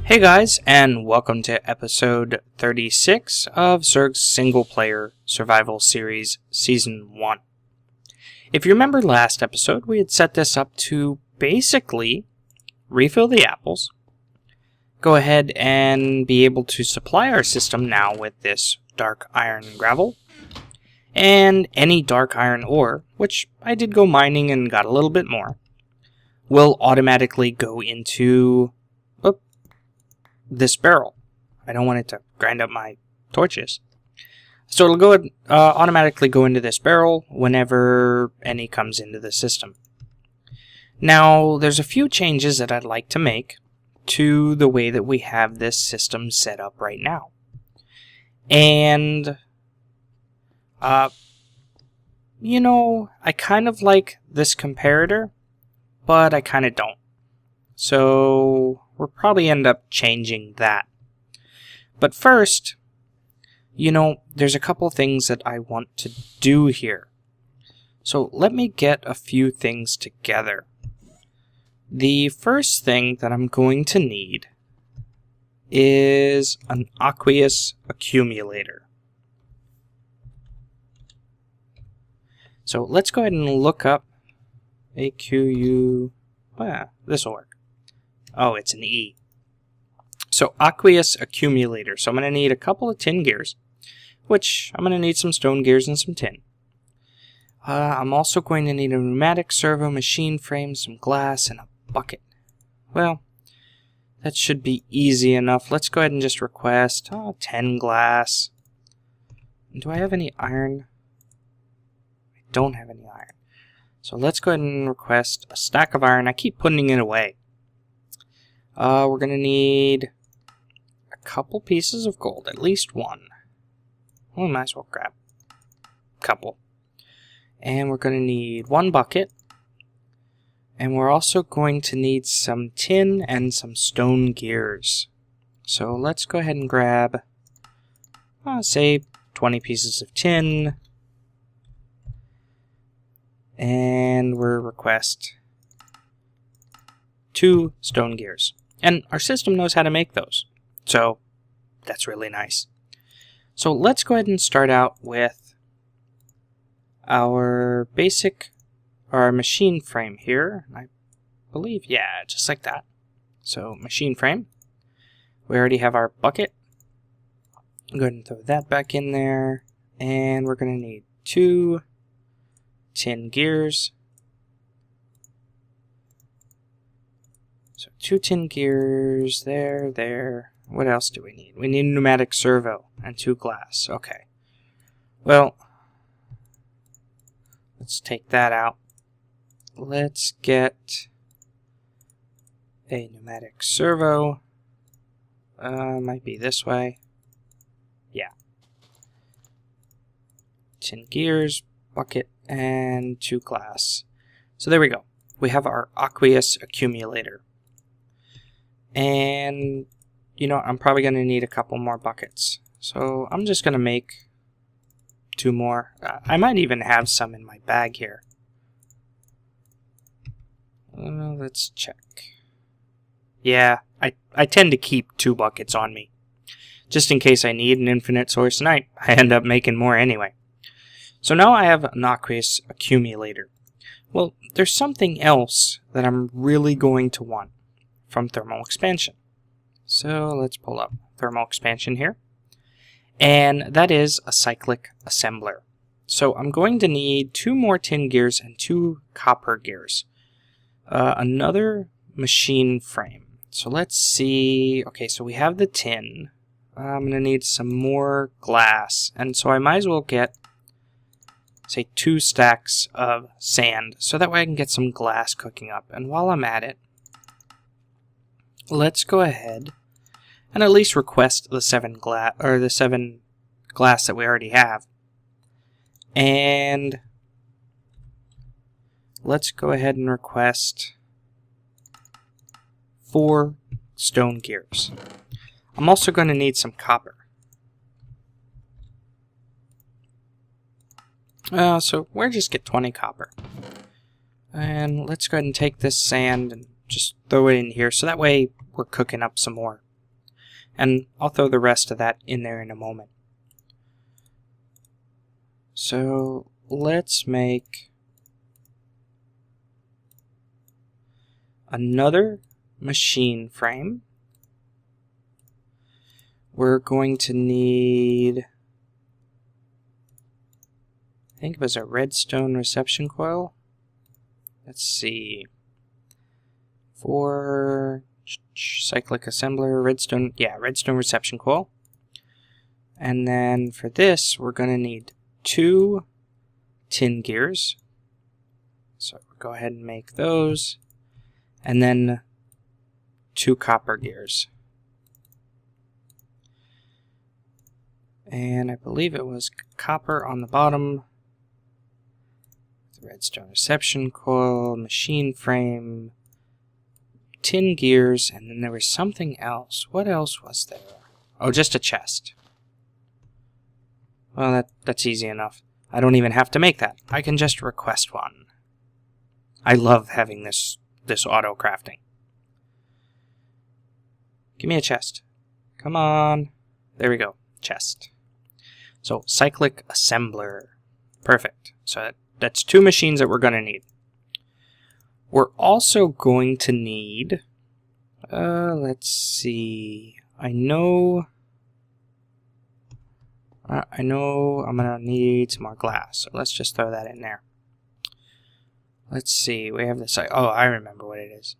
Hey guys, and welcome to episode 36 of Surg's single-player survival series, Season 1. If you remember last episode, we had set this up to basically refill the apples, go ahead and be able to supply our system now with this dark iron gravel, and any dark iron ore, which I did go mining and got a little bit more, will automatically go into this barrel. I don't want it to grind up my torches. So it'll go automatically go into this barrel whenever any comes into the system. Now, there's a few changes that I'd like to make to the way that we have this system set up right now. And, you know, I kind of like this comparator, but I kind of don't. So we'll probably end up changing that. But first, you know, there's a couple things that I want to do here. So let me get a few things together. The first thing that I'm going to need is an aqueous accumulator. So let's go ahead and look up AQU. This will work. Oh, it's an E. So, aqueous accumulator. So I'm going to need a couple of tin gears, which I'm going to need some stone gears and some tin. I'm also going to need a pneumatic servo machine frame, some glass, and a bucket. Well, that should be easy enough. Let's go ahead and just request 10 glass. Do I have any iron? I don't have any iron. So let's go ahead and request a stack of iron. I keep putting it away. We're going to need a couple pieces of gold, at least one. We might as well grab a couple. And we're going to need one bucket. And we're also going to need some tin and some stone gears. So let's go ahead and grab, say, 20 pieces of tin. And we'll request 2 stone gears. And our system knows how to make those. So that's really nice. So let's go ahead and start out with our machine frame here. I believe, yeah, just like that. So machine frame. We already have our bucket. Go ahead and throw that back in there. And we're going to need 2 tin gears. So 2 tin gears, there. What else do we need? We need a pneumatic servo and 2 glass. Okay. Well, let's take that out. Let's get a pneumatic servo. Might be this way. Yeah. Tin gears, bucket, and 2 glass. So there we go. We have our aqueous accumulator. And, you know, I'm probably going to need a couple more buckets. So I'm just going to make 2 more. I might even have some in my bag here. Let's check. Yeah, I tend to keep 2 buckets on me, just in case I need an infinite source, and I end up making more anyway. So now I have an aqueous accumulator. Well, there's something else that I'm really going to want from thermal expansion. So let's pull up thermal expansion here. And that is a cyclic assembler. So I'm going to need 2 more tin gears and 2 copper gears. Another machine frame. So let's see. Okay, so we have the tin. I'm going to need some more glass. And so I might as well get, say, 2 stacks of sand. So that way I can get some glass cooking up. And while I'm at it, let's go ahead and at least request the 7 glass that we already have. And let's go ahead and request 4 stone gears. I'm also going to need some copper. So we'll just get 20 copper. And let's go ahead and take this sand and just throw it in here, so that way we're cooking up some more And I'll throw the rest of that in there in a moment. So let's make another machine frame. We're going to need, I think it was a redstone reception coil. Let's see. For cyclic assembler, redstone reception coil. And then for this, we're going to need 2 tin gears. So we'll go ahead and make those. And then 2 copper gears. And I believe it was copper on the bottom. The redstone reception coil, machine frame, tin gears, and then there was something else. What else was there? Oh, just a chest. Well, that's easy enough. I don't even have to make that. I can just request one. I love having this auto crafting. Give me a chest. Come on. There we go. Chest. So, cyclic assembler. Perfect. So that's 2 machines that we're going to need. We're also going to need, let's see, I know I'm going to need some more glass, so let's just throw that in there. Let's see, we have this, oh, I remember what it is.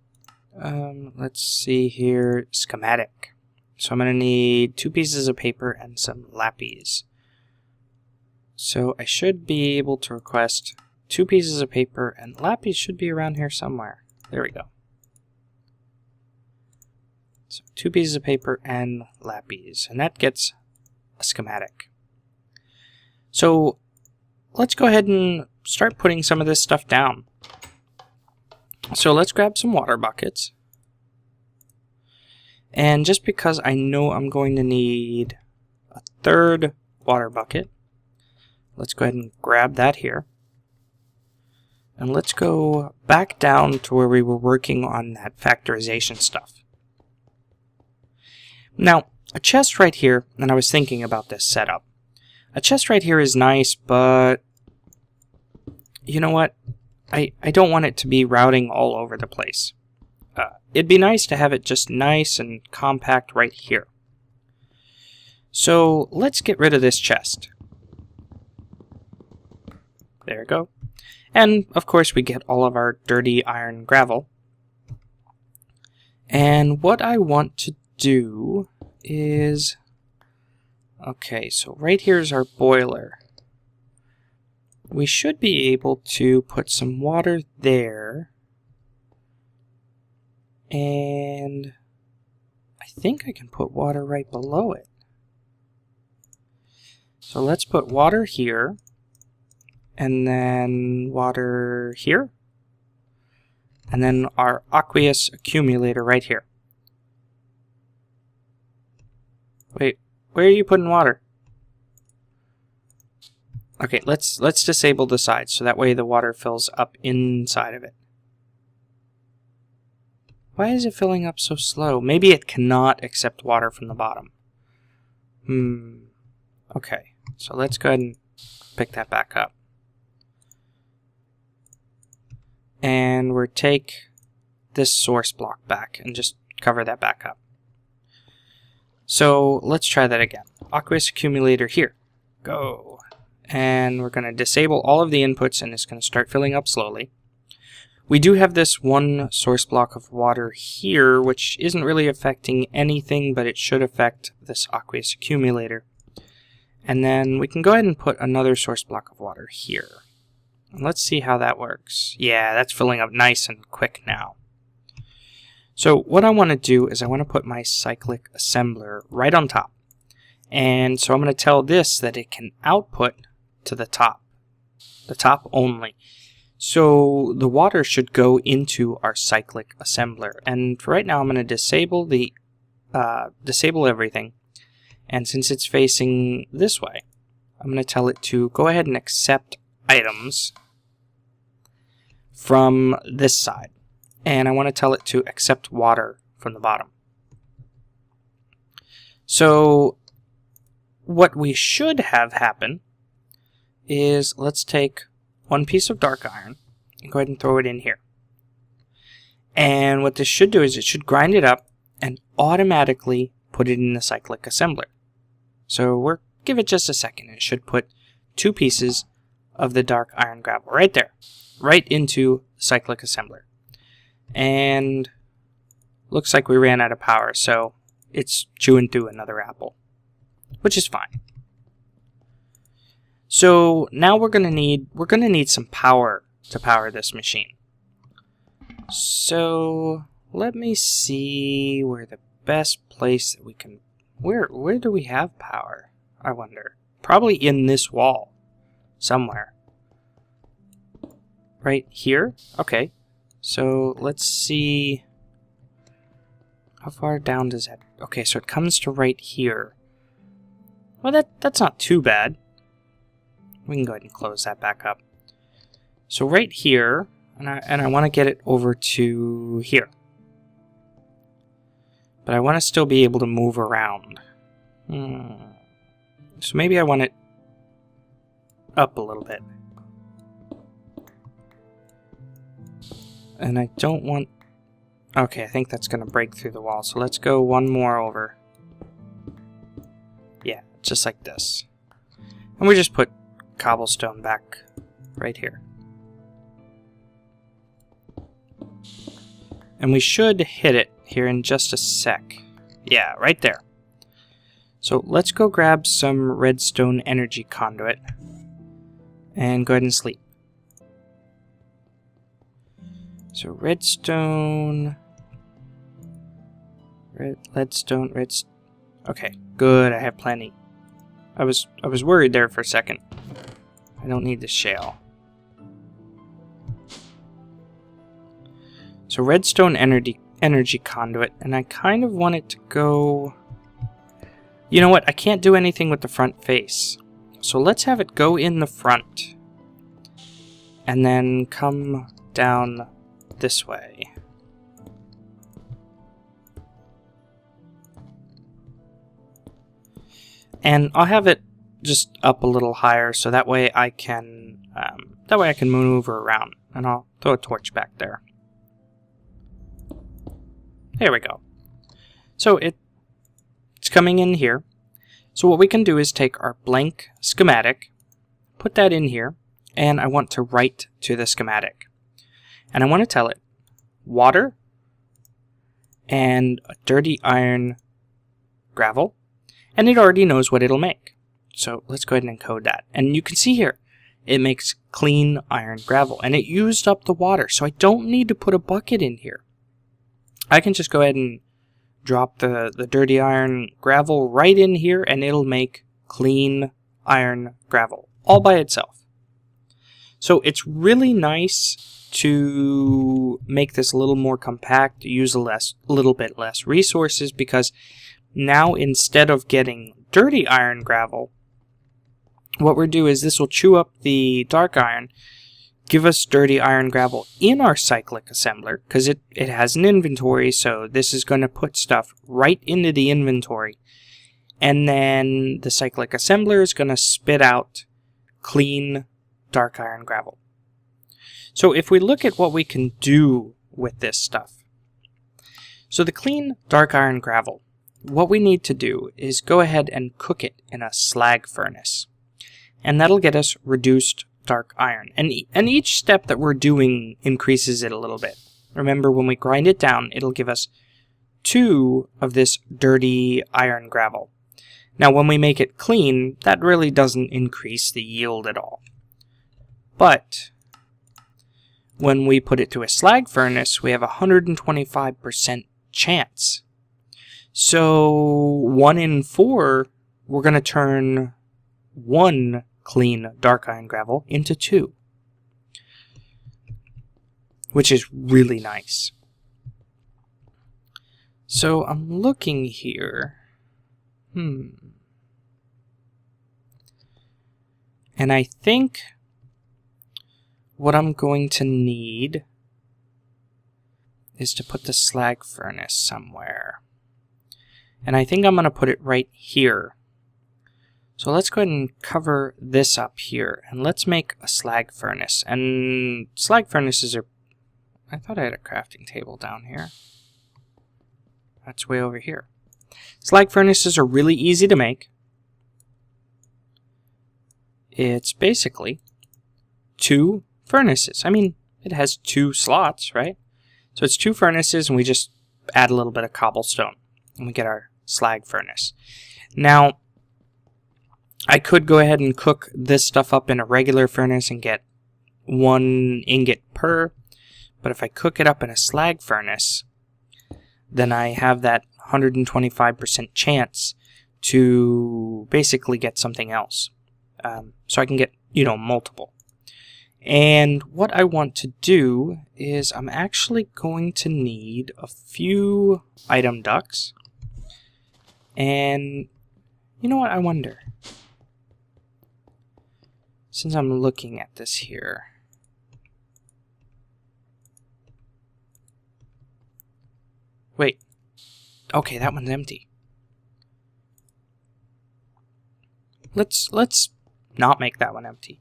Let's see here, schematic. So I'm going to need 2 pieces of paper and some lapis. So I should be able to request 2 pieces of paper, and lapis should be around here somewhere. There we go. So 2 pieces of paper and lapis, and that gets a schematic. So let's go ahead and start putting some of this stuff down. So let's grab some water buckets. And just because I know I'm going to need a 3rd water bucket, let's go ahead and grab that here. And let's go back down to where we were working on that factorization stuff. Now, a chest right here, and I was thinking about this setup. A chest right here is nice, but you know what? I don't want it to be routing all over the place. It'd be nice to have it just nice and compact right here. So let's get rid of this chest. There we go. And of course we get all of our dirty iron gravel. And what I want to do is, okay, so right here is our boiler. We should be able to put some water there. And I think I can put water right below it. So let's put water here. And then water here. And then our aqueous accumulator right here. Wait, where are you putting water? Okay, let's disable the sides so that way the water fills up inside of it. Why is it filling up so slow? Maybe it cannot accept water from the bottom. Okay, so let's go ahead and pick that back up. And we'll take this source block back and just cover that back up. So let's try that again. Aqueous accumulator here. Go. And we're going to disable all of the inputs and it's going to start filling up slowly. We do have this one source block of water here, which isn't really affecting anything, but it should affect this aqueous accumulator. And then we can go ahead and put another source block of water here. And let's see how that works. Yeah, that's filling up nice and quick now. So what I want to do is I want to put my cyclic assembler right on top. And so I'm going to tell this that it can output to the top only. So the water should go into our cyclic assembler. And for right now, I'm going to disable everything. And since it's facing this way, I'm going to tell it to go ahead and accept items from this side. And I want to tell it to accept water from the bottom. So what we should have happen is, let's take one piece of dark iron and go ahead and throw it in here. And what this should do is it should grind it up and automatically put it in the cyclic assembler. So give it just a second. It should put 2 pieces of the dark iron gravel right there, right into the cyclic assembler. And looks like we ran out of power, so it's chewing through another apple, which is fine. So now we're gonna need some power to power this machine. So let me see where the best place that we can. Where do we have power? I wonder. Probably in this wall somewhere. Right here? Okay. So let's see. How far down does that? Okay, so it comes to right here. Well, that's not too bad. We can go ahead and close that back up. So right here, and I want to get it over to here. But I want to still be able to move around. So maybe I want it up a little bit. And I don't want... Okay, I think that's going to break through the wall. So let's go one more over. Yeah, just like this. And we just put cobblestone back right here. And we should hit it here in just a sec. Yeah, right there. So let's go grab some redstone energy conduit and go ahead and sleep. So redstone, leadstone, okay, good, I have plenty. I was worried there for a second. I don't need the shale. So redstone energy conduit, and I kind of want it to go... You know what? I can't do anything with the front face. So let's have it go in the front. And then come down this way. And I'll have it just up a little higher so that way I can maneuver around. And I'll throw a torch back there. There we go. So it's coming in here. So what we can do is take our blank schematic, put that in here, and I want to write to the schematic. And I want to tell it water and a dirty iron gravel, and it already knows what it'll make. So let's go ahead and encode that. And you can see here, it makes clean iron gravel, and it used up the water, so I don't need to put a bucket in here. I can just go ahead and drop the dirty iron gravel right in here, and it'll make clean iron gravel all by itself. So it's really nice to make this a little more compact, use a little bit less resources, because now instead of getting dirty iron gravel, what we'll do is this will chew up the dark iron, give us dirty iron gravel in our cyclic assembler, because it has an inventory, so this is going to put stuff right into the inventory. And then the cyclic assembler is going to spit out clean dark iron gravel. So if we look at what we can do with this stuff. So the clean dark iron gravel, what we need to do is go ahead and cook it in a slag furnace. And that'll get us reduced dark iron. And each step that we're doing increases it a little bit. Remember, when we grind it down, it'll give us 2 of this dirty iron gravel. Now, when we make it clean, that really doesn't increase the yield at all. But when we put it to a slag furnace, we have a 125% chance. So 1 in 4, we're going to turn 1 clean dark iron gravel into 2, which is really nice. So I'm looking here. And I think what I'm going to need is to put the slag furnace somewhere. And I think I'm going to put it right here. So let's go ahead and cover this up here. And let's make a slag furnace. And slag furnaces are... I thought I had a crafting table down here. That's way over here. Slag furnaces are really easy to make. It's basically 2 furnaces. I mean, it has 2 slots, right? So it's 2 furnaces, and we just add a little bit of cobblestone, and we get our slag furnace. Now, I could go ahead and cook this stuff up in a regular furnace and get 1 ingot per, but if I cook it up in a slag furnace, then I have that 125% chance to basically get something else. So I can get, multiple. And what I want to do is I'm actually going to need a few item ducts. And you know what? I wonder. Since I'm looking at this here. Wait. Okay, that one's empty. Let's not make that one empty.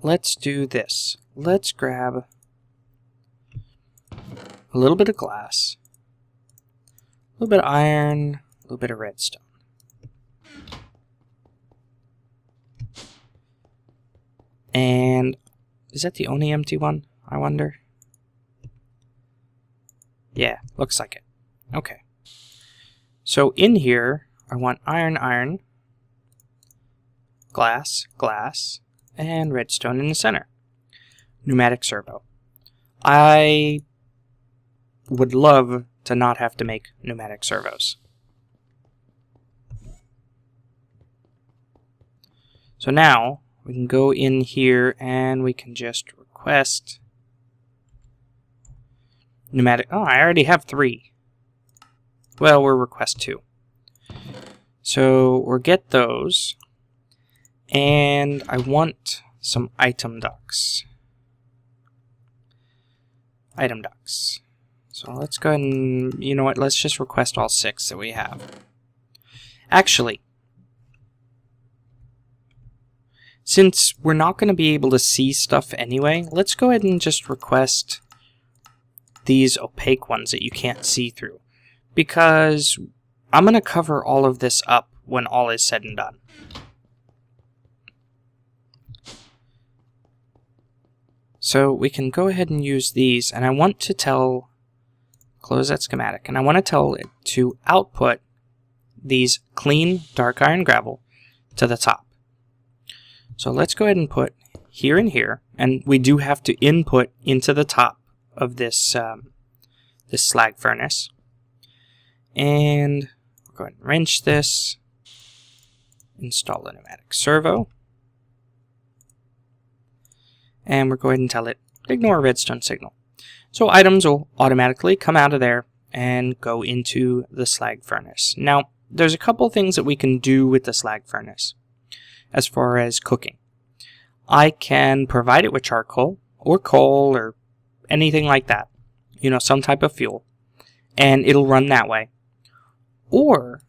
Let's do this. Let's grab a little bit of glass, a little bit of iron, a little bit of redstone. And is that the only empty one? I wonder. Yeah, looks like it. Okay. So in here, I want iron, iron, glass, glass, and redstone in the center. Pneumatic servo. I would love to not have to make pneumatic servos. So now we can go in here and we can just request pneumatic. Oh, I already have 3. Well, we'll request 2. So we'll get those. And I want some item ducts. Item ducts. So let's go ahead and, you know what, let's just request all 6 that we have. Actually, since we're not going to be able to see stuff anyway, let's go ahead and just request these opaque ones that you can't see through. Because I'm going to cover all of this up when all is said and done. So we can go ahead and use these, and I want to tell, close that schematic, and I want to tell it to output these clean dark iron gravel to the top. So let's go ahead and put here and here, and we do have to input into the top of this, this slag furnace. And we'll go ahead and wrench this, install a pneumatic servo. And we're going to tell it, ignore redstone signal. So items will automatically come out of there and go into the slag furnace. Now, there's a couple things that we can do with the slag furnace as far as cooking. I can provide it with charcoal or coal or anything like that. Some type of fuel. And it'll run that way. Or,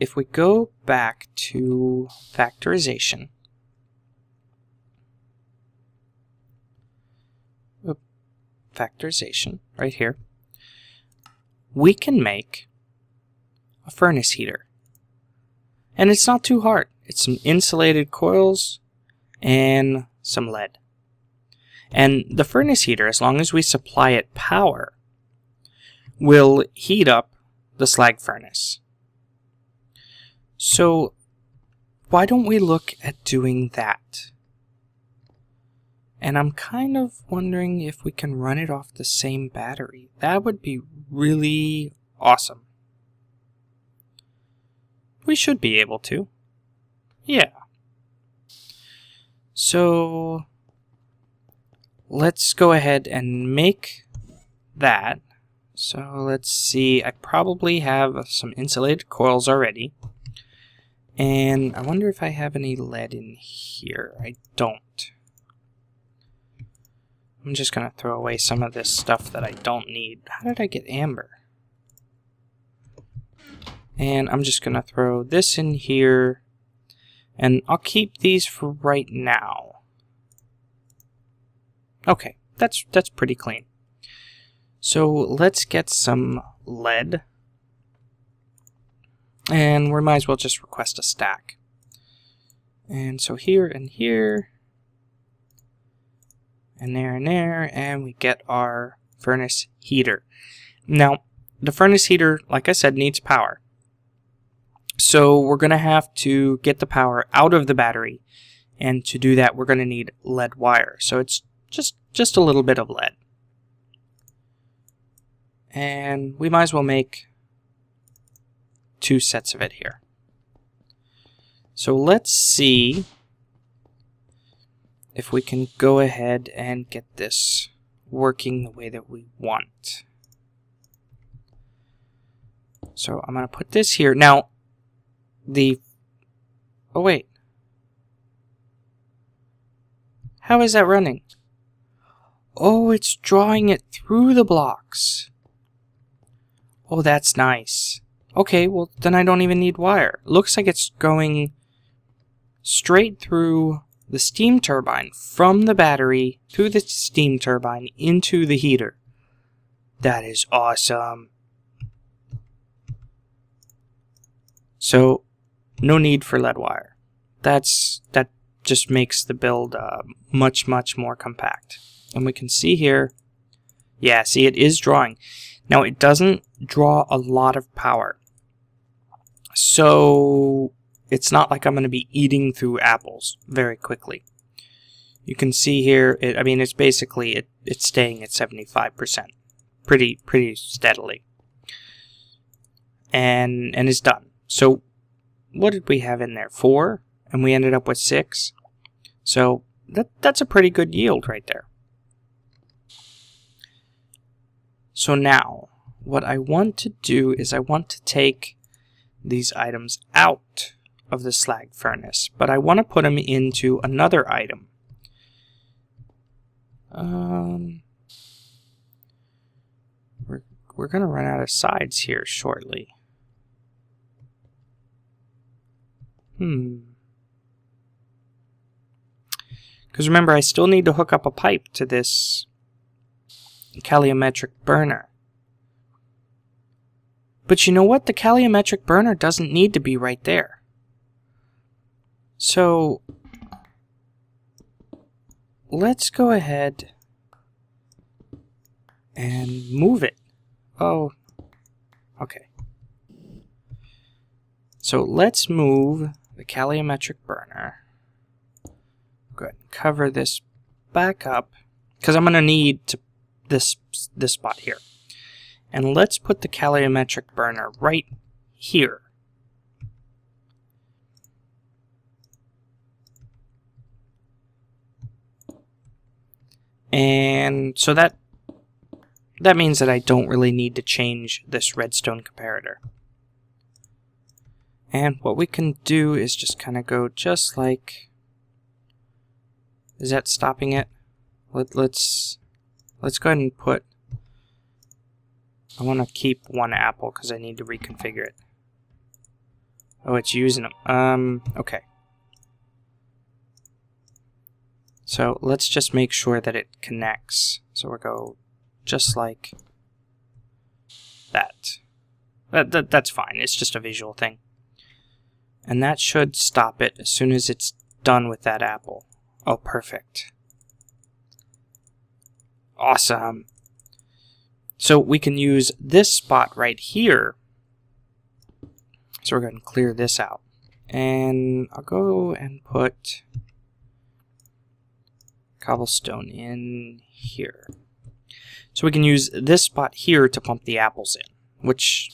if we go back to factorization, right here, we can make a furnace heater. And it's not too hard. It's some insulated coils and some lead. And the furnace heater, as long as we supply it power, will heat up the slag furnace. So why don't we look at doing that? And I'm kind of wondering if we can run it off the same battery. That would be really awesome. We should be able to. Yeah. So let's go ahead and make that. So let's see. I probably have some insulated coils already. And I wonder if I have any lead in here. I don't. I'm just going to throw away some of this stuff that I don't need. How did I get amber? And I'm just going to throw this in here. And I'll keep these for right now. Okay, that's pretty clean. So let's get some lead. And we might as well just request a stack. And so here and here. And there, and we get our furnace heater. Now, the furnace heater, like I said, needs power. So we're going to have to get the power out of the battery. And to do that, we're going to need lead wire. So it's just a little bit of lead. And we might as well make 2 sets of it here. So let's see if we can go ahead and get this working the way that we want. So I'm going to put this here. Now, oh wait. How is that running? Oh, it's drawing it through the blocks. Oh, that's nice. Okay, well, then I don't even need wire. Looks like it's going straight through the steam turbine from the battery to the steam turbine into the heater. That is awesome. So, no need for lead wire. That just makes the build much more compact. And we can see here, yeah, see, it is drawing. Now, it doesn't draw a lot of power. So it's not like I'm going to be eating through apples very quickly. You can see here, I mean, it's basically, it's staying at 75%. Pretty steadily. And it's done. So what did we have in there? 4? And we ended up with 6. So that's a pretty good yield right there. So now, what I want to do is I want to take these items out of the slag furnace, but I want to put them into another item. We're going to run out of sides here shortly. Because remember, I still need to hook up a pipe to this calorimetric burner. But you know what? The calorimetric burner doesn't need to be right there. So let's go ahead and move it. Oh, okay. So let's move the calorimetric burner. Go ahead and cover this back up, because I'm going to need this spot here. And let's put the calorimetric burner right here. And so that means that I don't really need to change this redstone comparator. And what we can do is just kind of go just like... Is that stopping it? Let's go ahead and put... I want to keep 1 apple because I need to reconfigure it. Oh, it's using them. Okay. So let's just make sure that it connects. So we'll go just like that. That's fine. It's just a visual thing. And that should stop it as soon as it's done with that apple. Oh, perfect. Awesome. So we can use this spot right here. So we're going to clear this out. And I'll go and put cobblestone in here. So we can use this spot here to pump the apples in, which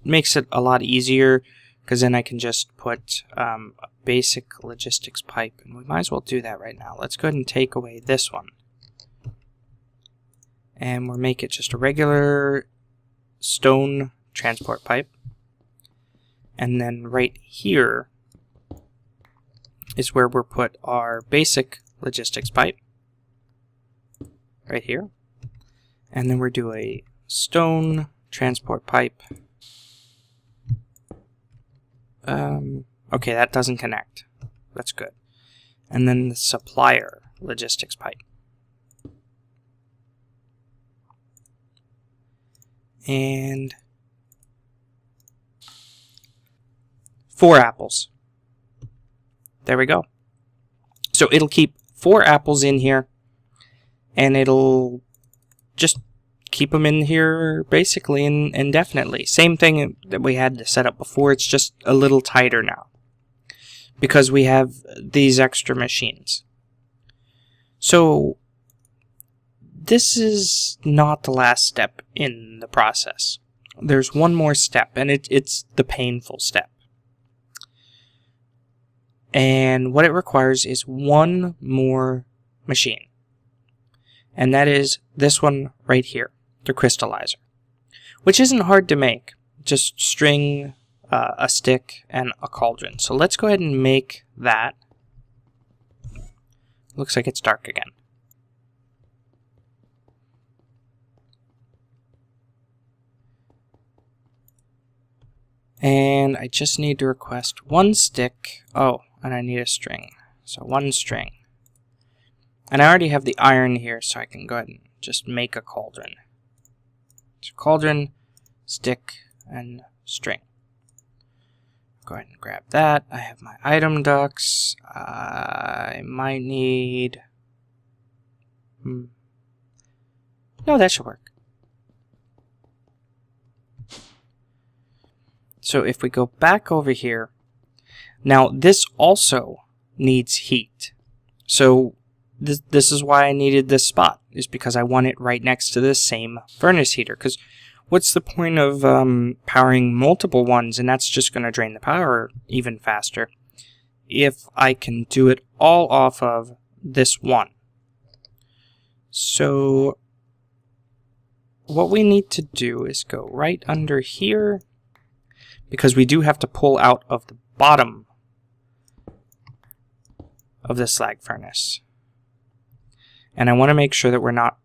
makes it a lot easier, because then I can just put a basic logistics pipe, and we might as well do that right now. Let's go ahead and take away this one. And we'll make it just a regular stone transport pipe. And then right here is where we'll put our basic logistics pipe. Right here. And then we'll do a stone transport pipe Okay, that doesn't connect. That's good. And then the supplier logistics pipe. And 4 apples. There we go. So it'll keep 4 apples in here, and it'll just keep them in here basically indefinitely. Same thing that we had to set up before, it's just a little tighter now because we have these extra machines. So this is not the last step in the process. There's one more step, and it's the painful step. And what it requires is one more machine. And that is this one right here, the crystallizer. Which isn't hard to make. Just string, a stick, and a cauldron. So let's go ahead and make that. Looks like it's dark again. And I just need to request 1 stick. Oh, and I need a string. So 1 string. And I already have the iron here, so I can go ahead and just make a cauldron. So cauldron, stick, and string. Go ahead and grab that. I have my item ducts. I might need... No, that should work. So if we go back over here, now this also needs heat. So this is why I needed this spot, is because I want it right next to the same furnace heater. Because what's the point of powering multiple ones, and that's just going to drain the power even faster, if I can do it all off of this one. So what we need to do is go right under here, because we do have to pull out of the bottom of the slag furnace. And I want to make sure that we're not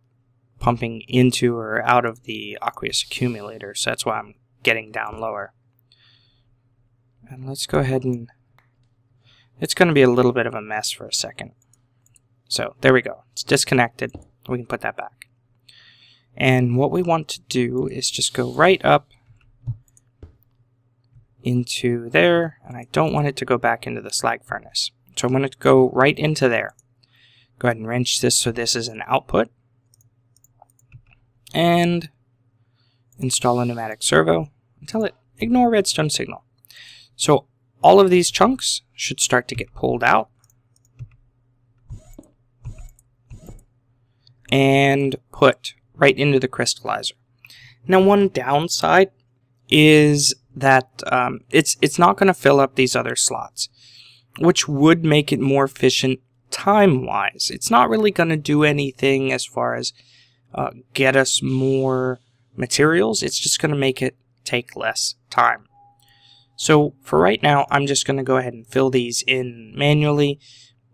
pumping into or out of the aqueous accumulator, so that's why I'm getting down lower. And let's go ahead and... It's going to be a little bit of a mess for a second. So there we go. It's disconnected. We can put that back. And what we want to do is just go right up into there, and I don't want it to go back into the slag furnace. So I'm going to go right into there. Go ahead and wrench this so this is an output. And install a pneumatic servo and tell it, ignore redstone signal. So all of these chunks should start to get pulled out. And put right into the crystallizer. Now one downside is that it's not going to fill up these other slots, which would make it more efficient time-wise. It's not really going to do anything as far as get us more materials. It's just going to make it take less time. So for right now, I'm just going to go ahead and fill these in manually,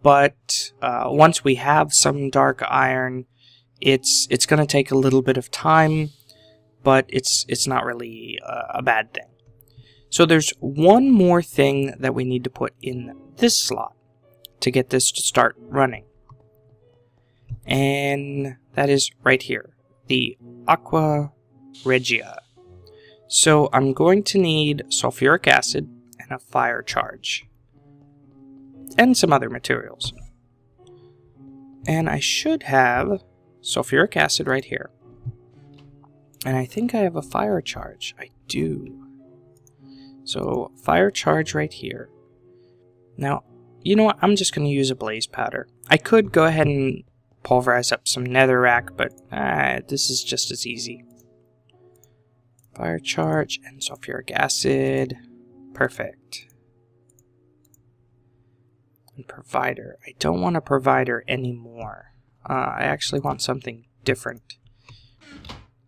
but once we have some dark iron, it's going to take a little bit of time, but it's not really a bad thing. So there's one more thing that we need to put in this slot to get this to start running. And that is right here, the Aqua Regia. So I'm going to need sulfuric acid and a fire charge. And some other materials. And I should have sulfuric acid right here. And I think I have a fire charge. I do. So, fire charge right here. Now, you know what? I'm just going to use a blaze powder. I could go ahead and pulverize up some netherrack, but this is just as easy. Fire charge and sulfuric acid. Perfect. And provider. I don't want a provider anymore. I actually want something different.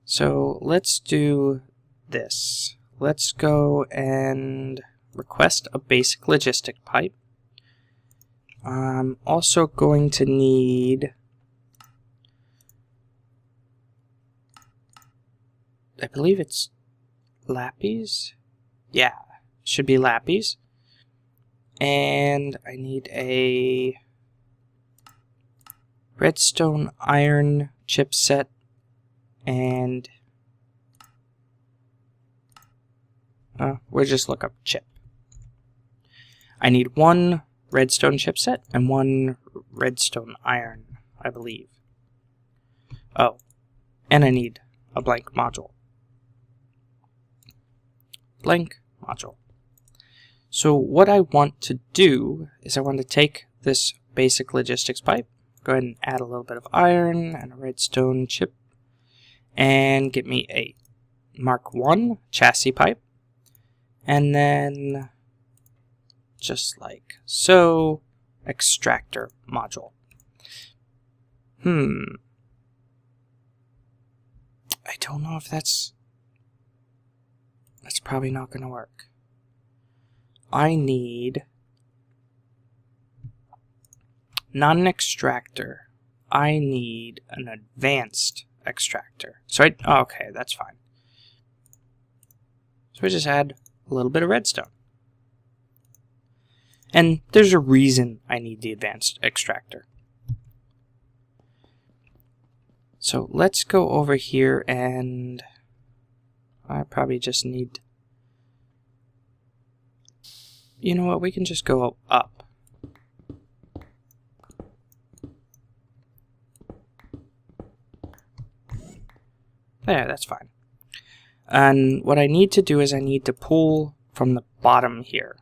So, let's do this. Let's go and request a basic logistic pipe. I'm also going to need, I believe it's lapis. Yeah, should be lapis. And I need a redstone iron chipset, and we'll just look up chip. I need one redstone chipset and one redstone iron, I believe. Oh, and I need a blank module. Blank module. So what I want to do is I want to take this basic logistics pipe, go ahead and add a little bit of iron and a redstone chip, and get me a Mark 1 chassis pipe, and then just like so, extractor module. I don't know if that's probably not going to work. I need not an extractor. I need an advanced extractor. So okay, that's fine. So we just add a little bit of redstone. And there's a reason I need the advanced extractor. So let's go over here, and I probably just need... You know what, we can just go up. There, that's fine. And what I need to do is I need to pull from the bottom here.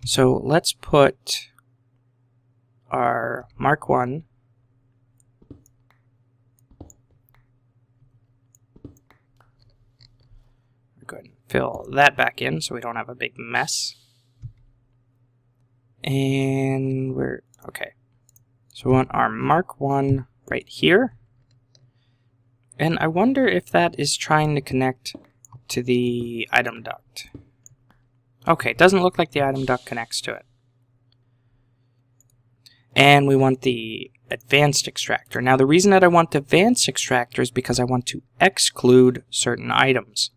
So let's put our Mark 1 go ahead and fill that back in so we don't have a big mess. And we're okay. So we want our Mark 1 right here. And I wonder if that is trying to connect to the item duct. Okay, it doesn't look like the item duct connects to it. And we want the advanced extractor. Now the reason that I want the advanced extractor is because I want to exclude certain items,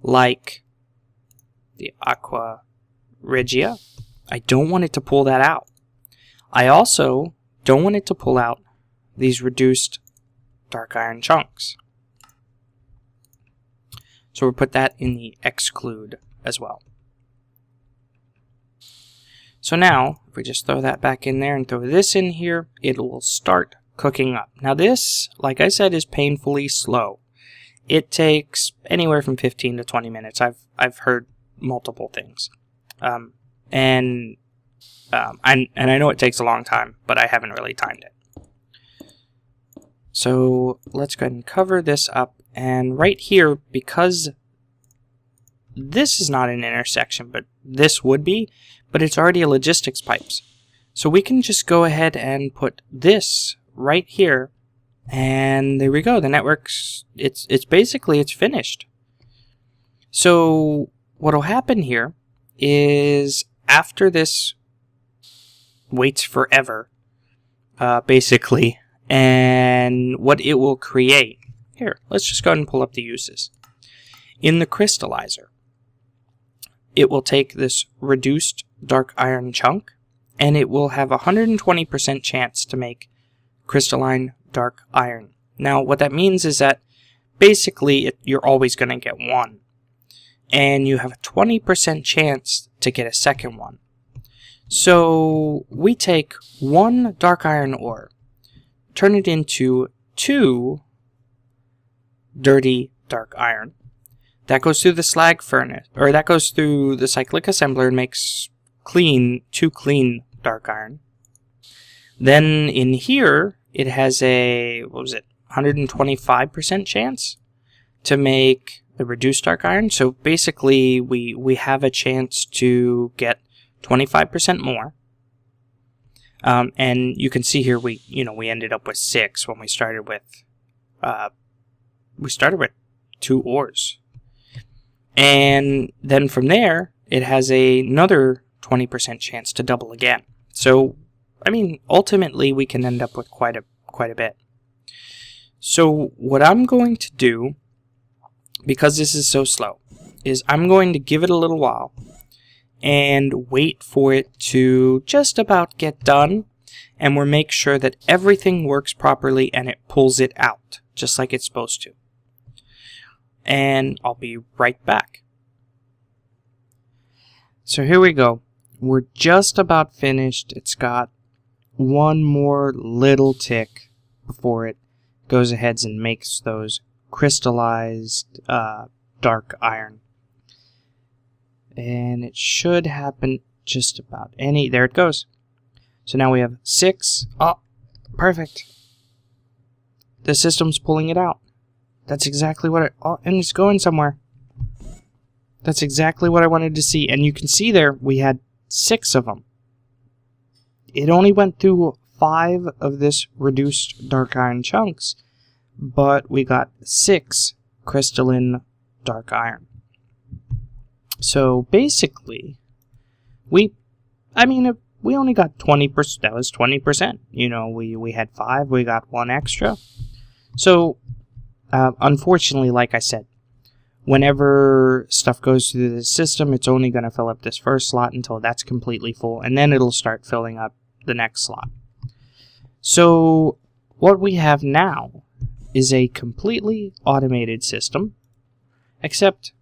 like the Aqua Regia. I don't want it to pull that out. I also don't want it to pull out these reduced dark iron chunks. So we'll put that in the exclude as well. So now, if we just throw that back in there and throw this in here, it will start cooking up. Now this, like I said, is painfully slow. It takes anywhere from 15 to 20 minutes. I've heard multiple things. And I know it takes a long time, but I haven't really timed it. So let's go ahead and cover this up. And right here, because this is not an intersection, but this would be, but it's already a logistics pipes. So we can just go ahead and put this right here, and there we go. The network's, it's finished. So what'll happen here is after this waits forever, basically, and what it will create. Here, let's just go ahead and pull up the uses. In the crystallizer, it will take this reduced dark iron chunk, and it will have a 120% chance to make crystalline dark iron. Now, what that means is that basically you're always going to get one, and you have a 20% chance to get a second one. So we take one dark iron ore, turn it into 2 dirty dark iron. That goes through the slag furnace, or that goes through the cyclic assembler and makes 2 clean dark iron. Then in here, it has a, 125% chance to make the reduced dark iron. So basically, we have a chance to get 25% more. And you can see here, we ended up with 6 when we started with, 2 ores. And then from there, it has another 20% chance to double again. So, I mean, ultimately, we can end up with quite a bit. So, what I'm going to do, because this is so slow, is I'm going to give it a little while, and wait for it to just about get done, and we'll make sure that everything works properly and it pulls it out, just like it's supposed to. And I'll be right back. So here we go. We're just about finished. It's got one more little tick before it goes ahead and makes those crystallized dark iron. And it should happen just about any... There it goes. So now we have 6. Oh, perfect. The system's pulling it out. That's exactly what it... Oh, and it's going somewhere. That's exactly what I wanted to see. And you can see there, we had 6 of them. It only went through 5 of this reduced dark iron chunks, but we got 6 crystalline dark iron. So basically, we only got 20%. That was 20%. You know, we had 5, we got 1 extra. So, unfortunately, like I said, whenever stuff goes through the system, it's only going to fill up this first slot until that's completely full, and then it'll start filling up the next slot. So, what we have now is a completely automated system, except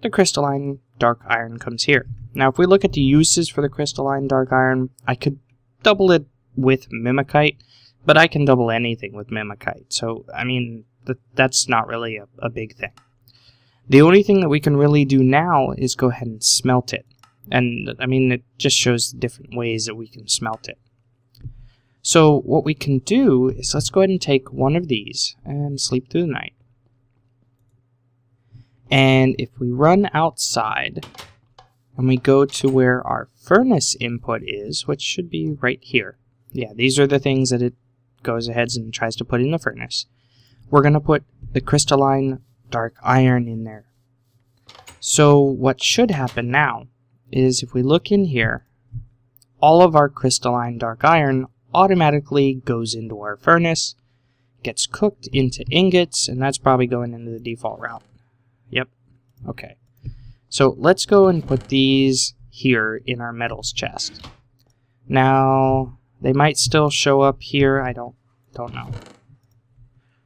the crystalline dark iron comes here. Now, if we look at the uses for the crystalline dark iron, I could double it with Mimikite, but I can double anything with Mimikite. So, I mean, that's not really a big thing. The only thing that we can really do now is go ahead and smelt it. And, I mean, it just shows the different ways that we can smelt it. So, what we can do is let's go ahead and take one of these and sleep through the night. And if we run outside and we go to where our furnace input is, which should be right here. Yeah, these are the things that it goes ahead and tries to put in the furnace. We're going to put the crystalline dark iron in there. So what should happen now is if we look in here, all of our crystalline dark iron automatically goes into our furnace, gets cooked into ingots, and that's probably going into the default route. Yep. Okay. So let's go and put these here in our metals chest. Now, they might still show up here. I don't know.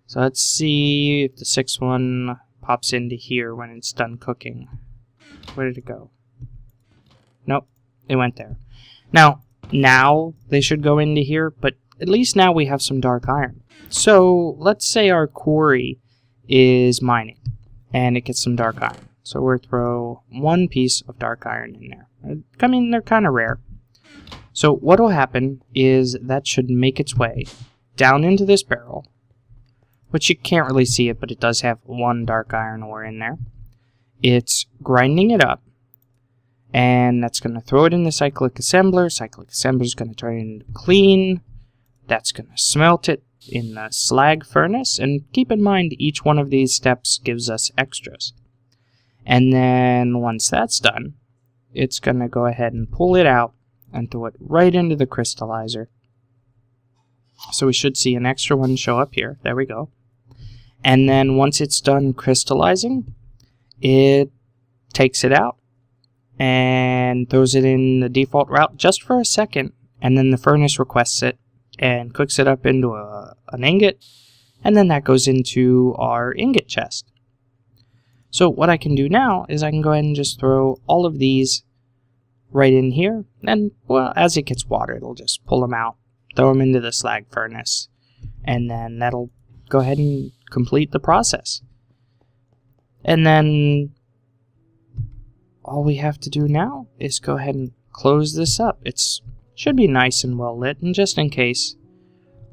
So let's see if the 6th one pops into here when it's done cooking. Where did it go? Nope. It went there. Now they should go into here, but at least now we have some dark iron. So let's say our quarry is mining, and it gets some dark iron. So we'll throw 1 piece of dark iron in there. I mean, they're kind of rare. So what will happen is that should make its way down into this barrel, which you can't really see it, but it does have 1 dark iron ore in there. It's grinding it up, and that's going to throw it in the cyclic assembler. Cyclic assembler is going to turn it into clean. That's going to smelt it in the slag furnace, and keep in mind each one of these steps gives us extras. And then once that's done, it's going to go ahead and pull it out and throw it right into the crystallizer. So we should see an extra one show up here. There we go. And then once it's done crystallizing, it takes it out and throws it in the default route just for a second, and then the furnace requests it and cooks it up into an ingot, and then that goes into our ingot chest. So what I can do now is I can go ahead and just throw all of these right in here, and well, as it gets water, it'll just pull them out, throw them into the slag furnace, and then that'll go ahead and complete the process. And then all we have to do now is go ahead and close this up. It should be nice and well lit, and just in case,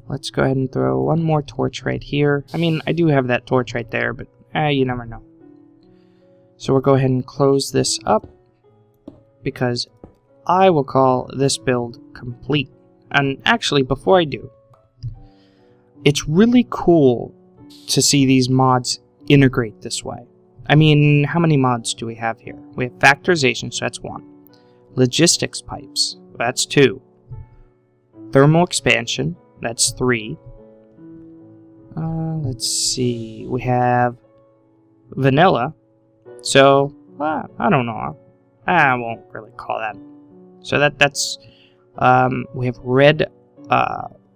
let's go ahead and throw 1 more torch right here. I mean, I do have that torch right there, but you never know. So we'll go ahead and close this up, because I will call this build complete. And actually, before I do, it's really cool to see these mods integrate this way. I mean, how many mods do we have here? We have factorization, so that's 1. Logistics pipes, that's 2. Thermal expansion, that's 3. Let's see, we have vanilla. So, I don't know. I won't really call that. So that's we have red,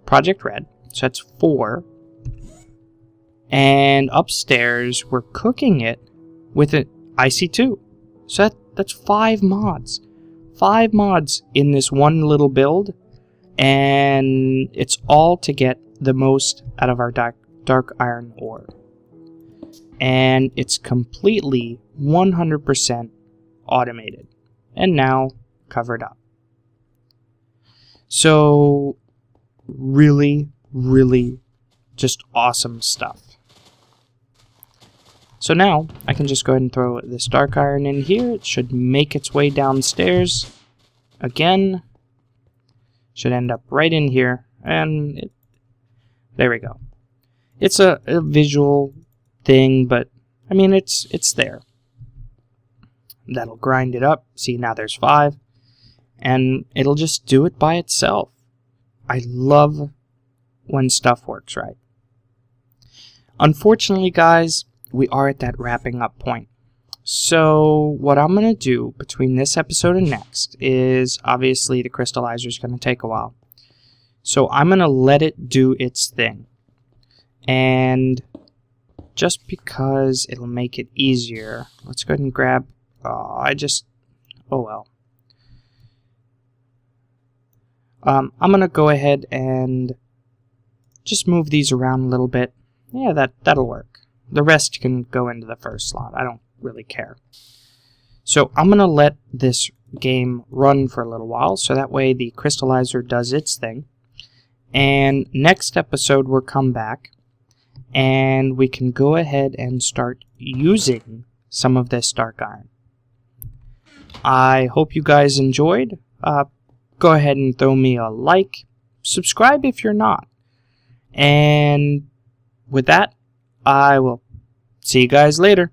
Project Red. So that's 4. And upstairs we're cooking it with an IC2. So that's 5 mods. 5 mods in this one little build, and it's all to get the most out of our dark iron ore. And it's completely 100% automated and now covered up. So really, really just awesome stuff. So now I can just go ahead and throw this dark iron in here. It should make its way downstairs again. Should end up right in here, and there we go. It's a visual thing, but I mean it's there. That'll grind it up. See, now there's 5, and it'll just do it by itself. I love when stuff works right. Unfortunately, guys, we are at that wrapping up point. So what I'm going to do between this episode and next is, obviously the crystallizer is going to take a while. So I'm going to let it do its thing. And just because it'll make it easier, let's go ahead and grab, oh well. I'm going to go ahead and just move these around a little bit. Yeah, that'll work. The rest can go into the first slot. I don't really care. So I'm going to let this game run for a little while, so that way the crystallizer does its thing. And next episode we'll come back, and we can go ahead and start using some of this dark iron. I hope you guys enjoyed. Go ahead and throw me a like. Subscribe if you're not. And with that, I will see you guys later.